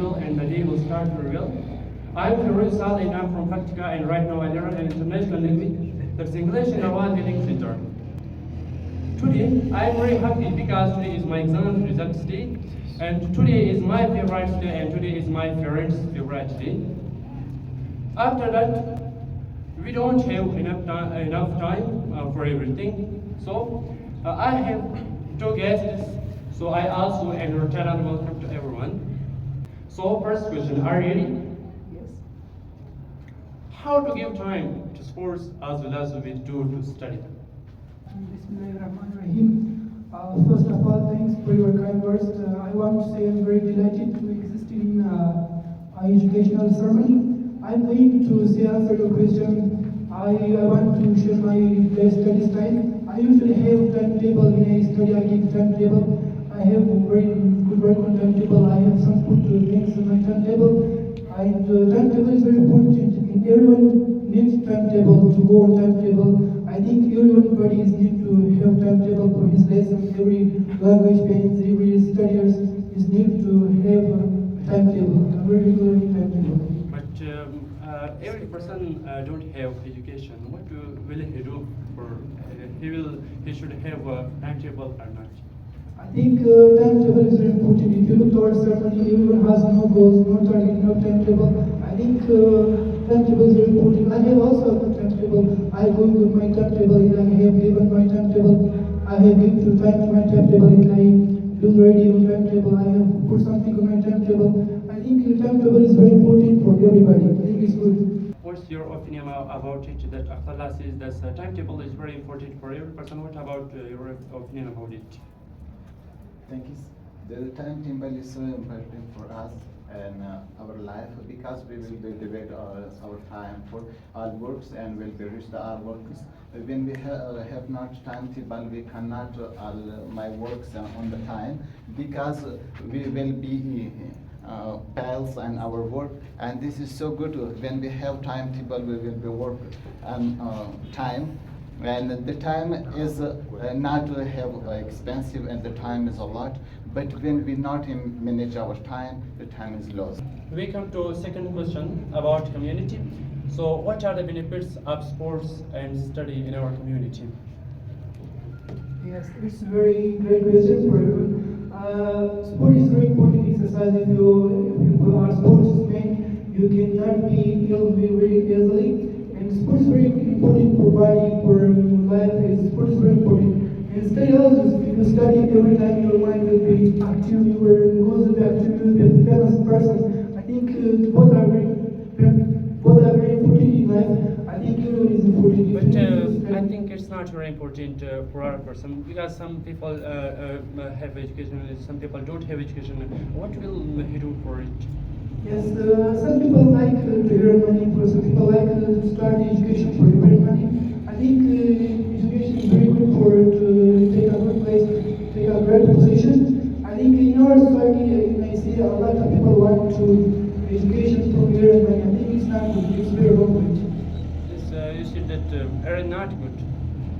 real and the day will start for real. I'm Firoz Saleh and I'm from Practica, and right now I learn an international language, that's English and Arabic Learning Center. Today, I'm very happy because today is my exam results day, and today is my favorite day, and today is my parents' favorite day. After that, we don't have enough time for everything. So I have two guests. So I also entertain and welcome to everyone. So first question, are you ready? Yes. How to give time to sports as well as we do to study? Bismillahirrahmanirrahim. First of all, thanks for your kind words. I want to say I'm very delighted to exist in an educational ceremony. I'm going to say answer your question. I want to share my study style. I usually have timetable when I study. I give timetable. I have very good work on timetable. I have some good things in my timetable. And timetable is very important. And everyone needs timetable to go on timetable. I think everybody need to have timetable for his lessons. Every language parents, every studiers is need to have a timetable, a very regular timetable. But every person don't have education. What will he do for? He should have a timetable or not? I think timetable is very important. If you look towards ceremony, everyone has no goals, no target, no timetable. I think timetable is very important. I have also a timetable. I go with my timetable and I have given my timetable. I have given to time to my timetable and I do ready on timetable. I have put something on my timetable. I think timetable is very important for everybody. I think it's good. What's your opinion about it? That Akhtallah says that timetable is very important for every person. What about your opinion about it? Thank you. The timetable is so important for us and our life because we will be divide our time for our works and will be reach our works. When we have not timetable, we cannot all my works on the time because we will be pals and our work, and this is so good. When we have timetable, we will be work and time. And the time is not have expensive, and the time is a lot. But when we not manage our time, the time is lost. We come to second question about community. So, what are the benefits of sports and study in our community? Yes, it's a very great question for everyone. Sport is very important exercise. If you are sportsman, you cannot be ill very easily. And sport is very important for body, for life. Sport is very important. And study also, if you study every time, your mind will be active, your goals will be active, you will be a famous person. I think both are very important in life. I think everyone is important. But I think it's not very important for our person because some people have education, some people don't have education. What will he do for it? Yes, some people like to earn money, for some people like to start education for earn money. I think education is very good for to take a good place, take a great position. I think in our society, I see a lot of people want to education for earn money. I think it's not good, it's very wrong. You said that are not good.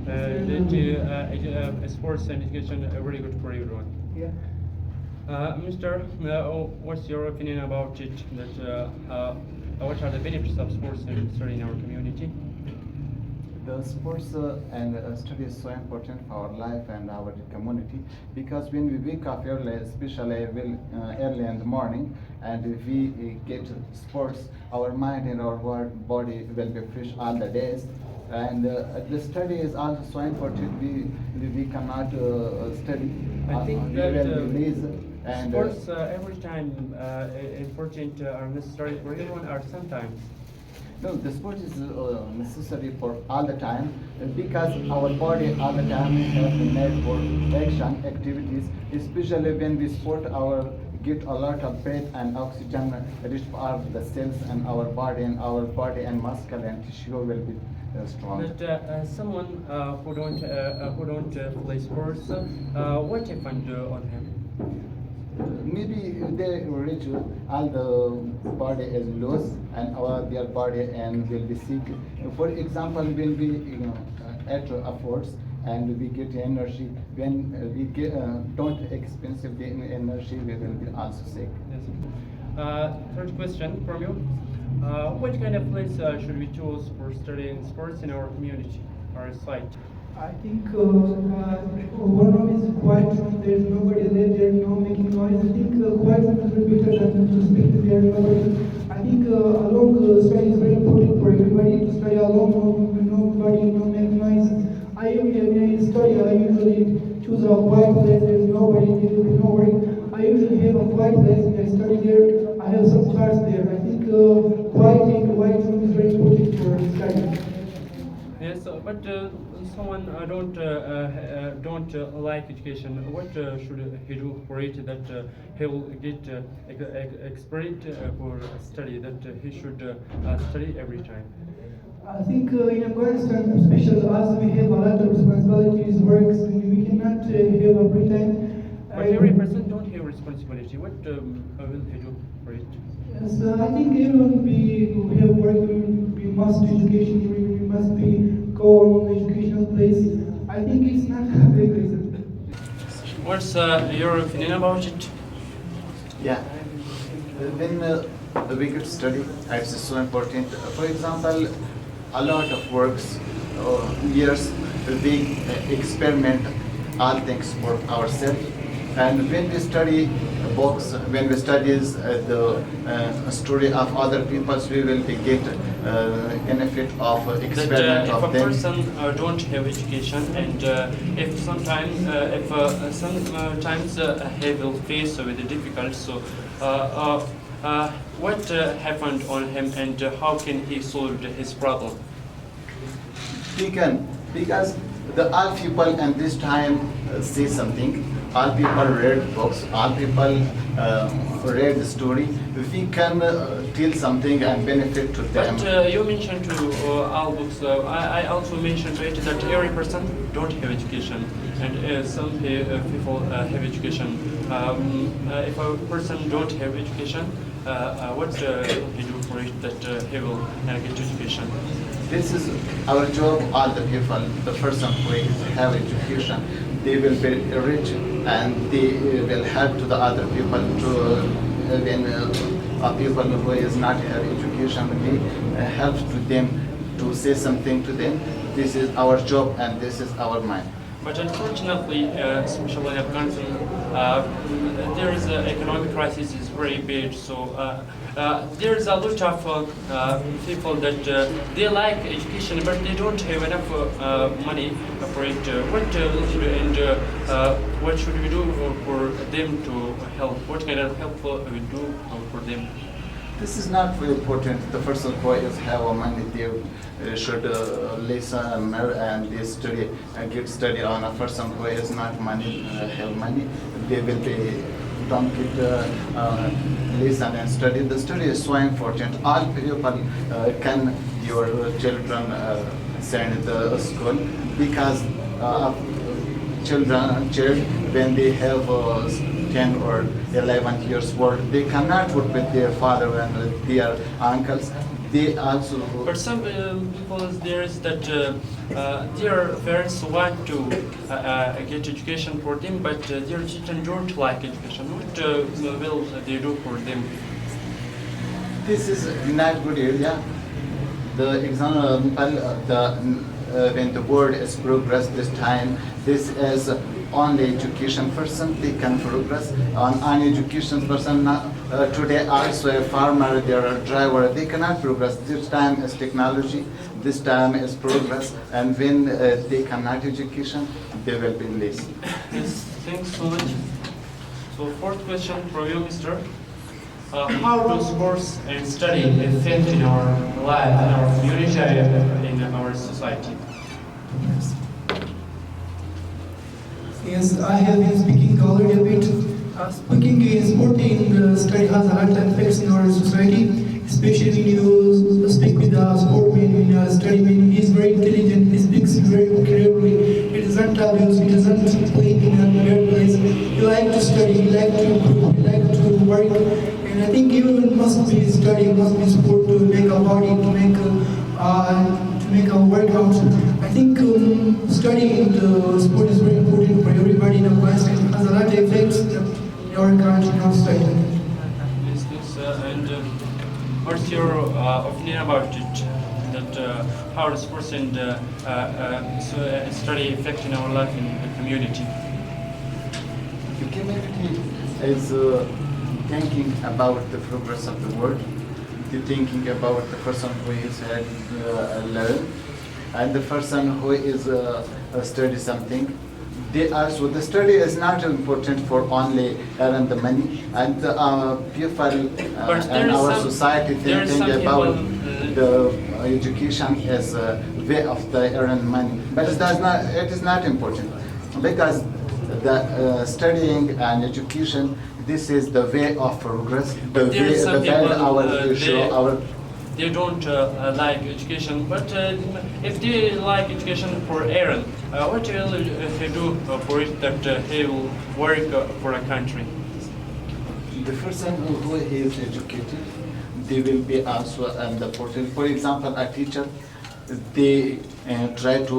That sports and education are very good for everyone. Yeah. Mr. What's your opinion about it? That what are the benefits of sports and study in our community? The sports and study is so important for our life and our community because when we wake up early, especially early in the morning, and if we get sports, our mind and our body will be fresh all the days. And the study is also so important. We cannot study. I think we that will be lazy. And sports every time important or necessary for everyone, or sometimes. no, the sport is necessary for all the time because our body all the time has the need for action activities, especially when we sport our get a lot of breath and oxygen reach for the cells and our body and muscle and tissue will be strong. But someone who don't play sports, what happened on him? Maybe they reach all the body is loose and their body and will be sick. For example, when we at efforts and we get energy, when we get don't expensive the energy, we will be also sick. Yes. Third question from you. What kind of place should we choose for studying sports in our community or site? I think one room is quiet room, there's nobody there, there's no making noise. I think quiet room is very better than to speak to there's nobody. I think alone study is very important for everybody to study alone, nobody, no make noise. When I study, I usually choose a quiet place, there's nobody, there's no worry. I usually have a quiet place and I study there. I have some charts there. I think quiet room is very important for studying. Yes, but someone don't like education. What should he do for it that he will get expert for study? That he should study every time. I think in Afghanistan, especially as we have a lot of responsibilities, works, we cannot have every time. But every person don't have responsibility. What will he do for it? Yes, I think everyone who have work, we must education, we must go on educational place. I think it's not a big reason. What's your opinion about it? Yeah, when we get study, it's so important. For example, a lot of works, years, we experiment all things for ourselves. And when we study books, when we study the story of other peoples, we will be get benefit of experiment If of a them. person don't have education, and if sometimes he will face with the difficult, so what happened on him, and how can he solve his problem? We can, because all people in this time say something. All people read books. All people read the story. We can tell something and benefit to them. But you mentioned to all books. I also mentioned to it that every person don't have education, and some people have education. If a person don't have education, what he do for it that he will get education? This is our job. All the people, the person who have education, they will be rich and they will help to the other people to when people who is not have education, we help to them to say something to them. This is our job and this is our mind. But unfortunately, especially in Afghanistan, there is an economic crisis is very big. So there is a lot of people that they like education, but they don't have enough money for it. What should we do for them to help? What kind of help we do for them? This is not very important. The person who is have a money, they should listen and they study and get study on. A person who has not money, have money, they will be don't get listen and study. The study is so important. All people can your children send the school because child when they have 10 or 11 years old, they cannot work with their father and their uncles. They also. For some people, there is that their parents want to get education for them, but their children don't like education. What will they do for them? This is not good area. The example, when the world is progress this time, this is only education person, they can progress. On uneducated person, today also a farmer, they are a driver, they cannot progress. This time is technology, this time is progress, and when they cannot education, they will be lazy. Yes, thanks so much. So fourth question for you, Mr. How do sports and study fit in our life, in our community, in our society? Yes, I have been speaking already a bit. Speaking in sport in study has a lot of effects in our society, especially when you speak with a sportman in a study. When he is very intelligent, he speaks very clearly. He doesn't abuse, he doesn't play in a weird place. He likes to study, he likes to improve, he likes to work. And I think everyone must be studying, must be sport to make a body, to make a workout. I think studying the sport is very important for everybody in Afghanistan. It has a lot of effects in our country, in our society. Yes, What's your opinion about it? That how sports and study affecting our life in the community? The community is thinking about the progress of the world. They're thinking about the person who is had learned, and the person who is study something. They also, the study is not important for only earn the money, and people and our society thinking about the education as a way of the earn money, but it is not important, because the studying and education, this is the way of progress, the way some the people, our show our. they don't like education, but if they like education for Aaron, what will he do for it that he will work for a country? The person who is educated, they will be also the portal. For example, a teacher, they try to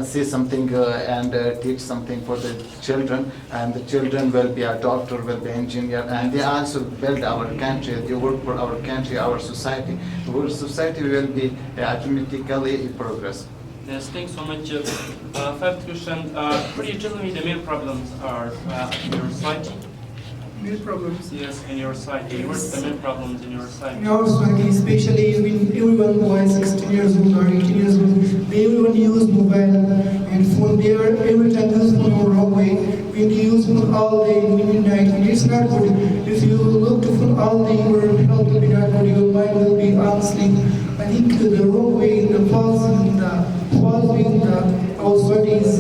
say something and teach something for the children, and the children will be a doctor, will be engineer, and they also build our country. They work for our country, our society. Our society will be automatically progress. Yes, thanks so much. Fifth question, could you tell me the main problems are in your society? Main problems? Yes, in your society. What's the main problems in your society? In our society, especially when everyone who is 16 years old or 18 years old, they everyone use mobile and phone. They are every time use phone in the wrong way. When you use phone all day, midnight, and it's not good. If you look to phone all day, your health will be not good. Your mind will be asleep. I think the wrong way, the false way, our society is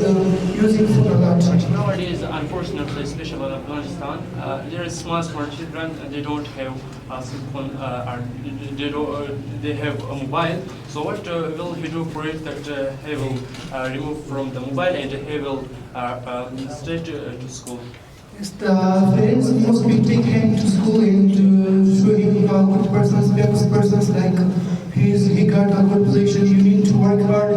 using phone a lot. Nowadays, unfortunately, especially in Afghanistan, there is small children and they don't have a cell phone, or they have a mobile. So what will he do for it that he will remove from the mobile and he will stay to school? Yes, the parents must be take him to school and to show him good persons, famous persons like he got a good position. You need to work hard.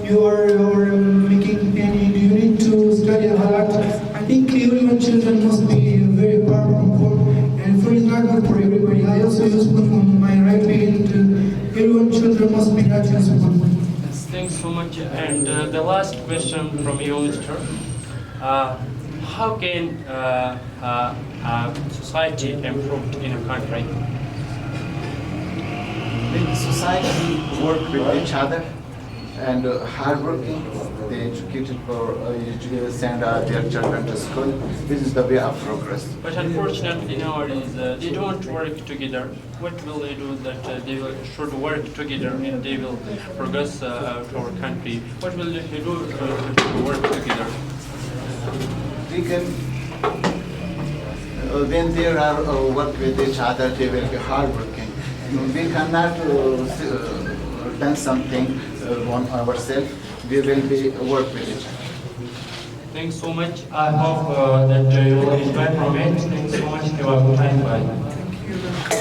You are making penny. You need to study a lot. I think everyone children must be very powerful, and phone is not good for everybody. I also use phone on my right way, and everyone children must be not useful. Yes, thanks so much. And the last question from you, Mr. How can society improve in a country? When society work with each other and hardworking, they educated for send their children to school. This is the way of progress. But unfortunately nowadays they don't work together. What will they do that should work together and they will progress to our country? What will they do to work together? We can, when they are work with each other, they will be hardworking. We cannot done something on ourselves. We will be work with each other. Thanks so much. I hope that you will enjoy from it. Thanks so much. Have a good time. Bye. Thank you.